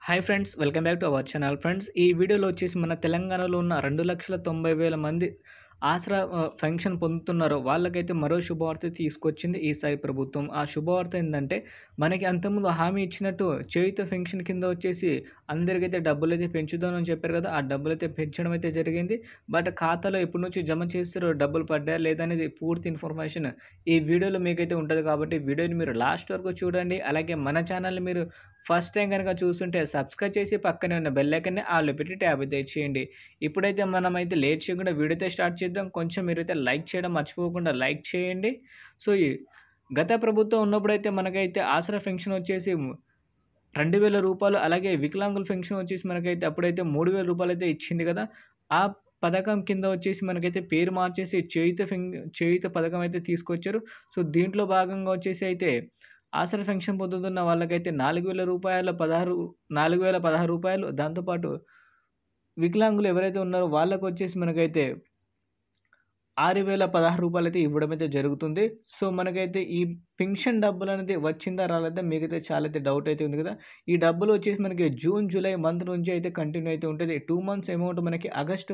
Hi friends, welcome back to our channel friends. ఈ వీడియోలో వచ్చేసి మన తెలంగాణలో ఉన్న 2,90,000 మంది ఆసరా పెన్షన్ పొందుతున్నారో వాళ్ళకైతే మరో శుభవార్త తీసుకొచ్చింది ఈసారి ప్రభుత్వం. ఆ శుభవార్త ఏందంటే, మనకి అంతకుముందు హామీ ఇచ్చినట్టు చేయూత పెన్షన్ కింద వచ్చేసి అందరికైతే డబ్బులైతే పెంచుతామని చెప్పారు కదా! ఆ డబ్బులైతే పెంచడం అయితే జరిగింది. బట్ ఖాతాలో ఎప్పటి నుంచి జమ చేస్తారో, డబ్బులు పడ్డాయా లేదా అనేది పూర్తి ఇన్ఫర్మేషన్ ఈ వీడియోలో మీకైతే ఉంటది కాబట్టి వీడియోని మీరు లాస్ట్ వరకు చూడండి. అలాగే మన ఛానల్‌ని మీరు ఫస్ట్ టైం గనక చూస్తుంటే సబ్స్క్రైబ్ చేసి పక్కనే ఉన్న బెల్ ఐకాన్‌ని ఆల్‌లో పెట్టి ట్యాబ్ అయితే చేయండి. ఇప్పుడైతే మనమైతే లేట్ చేయకుండా వీడియో అయితే స్టార్ట్ చేద్దాం. కొంచెం మీరైతే లైక్ చేయడం మర్చిపోకుండా లైక్ చేయండి. సో, ఈ గత ప్రభుత్వం ఉన్నప్పుడైతే మనకైతే ఆసరా పెన్షన్ వచ్చేసి రూ. 2,000 అలాగే వికలాంగుల పెన్షన్ వచ్చేసి మనకైతే అప్పుడైతే రూ. 3,000 అయితే ఇచ్చింది కదా! ఆ పథకం కింద వచ్చేసి మనకైతే పేరు మార్చేసి చేయూత పథకం అయితే తీసుకొచ్చారు. సో, దీంట్లో భాగంగా వచ్చేసి అయితే ఆసరా పెన్షన్ పొందుతున్న వాళ్ళకైతే రూ. 4,016 దాంతో పాటు వికలాంగులు ఎవరైతే ఉన్నారో వాళ్ళకొచ్చేసి మనకైతే రూ. 6,016 అయితే ఇవ్వడం అయితే జరుగుతుంది. సో, మనకైతే ఈ పెన్షన్ డబ్బులనేది వచ్చిందా? రాలేదా? మీకైతే చాలా అయితే డౌట్ అయితే ఉంది కదా! ఈ డబ్బులు వచ్చేసి మనకి జూన్, జూలై మంత్ నుంచి అయితే కంటిన్యూ అయితే ఉంటది. 2 మంత్స్ అమౌంట్ మనకి ఆగస్ట్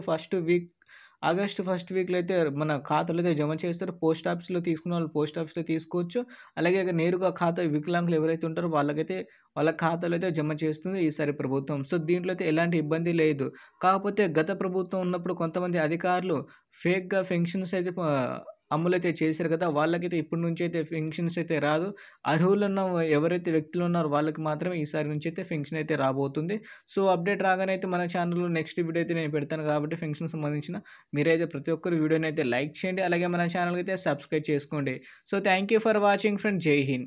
ఫస్ట్ వీక్‌లో అయితే మన ఖాతాలో అయితే జమ చేస్తారు. పోస్ట్ ఆఫీస్‌లో తీసుకున్న వాళ్ళు పోస్ట్ ఆఫీస్‌లో తీసుకోవచ్చు. అలాగే నేరుగా ఖాతా వికలాంగులు ఎవరైతే ఉంటారో వాళ్ళకైతే వాళ్ళ ఖాతాలో అయితే జమ చేస్తుంది ఈసారి ప్రభుత్వం. సో, దీంట్లో అయితే ఎలాంటి ఇబ్బంది లేదు. కాకపోతే గత ప్రభుత్వం ఉన్నప్పుడు కొంతమంది అధికారులు ఫేక్‌గా పెన్షన్స్ అయితే అమలైతే చేశారు కదా! వాళ్ళకైతే ఇప్పటి నుంచి అయితే పెన్షన్స్ అయితే రాదు. అర్హులున్న ఎవరైతే వ్యక్తులు ఉన్నారో వాళ్ళకి మాత్రమే ఈసారి నుంచి అయితే పెన్షన్ అయితే రాబోతుంది. సో, అప్డేట్ రాగానే అయితే మన ఛానల్‌లో నెక్స్ట్ వీడియో అయితే నేను పెడతాను కాబట్టి పెన్షన్‌కి సంబంధించిన మీరైతే ప్రతి ఒక్కరు వీడియోని అయితే లైక్ చేయండి. అలాగే మన ఛానల్‌కి అయితే సబ్స్క్రైబ్ చేసుకోండి. So, thank you for watching friends. జై హింద్.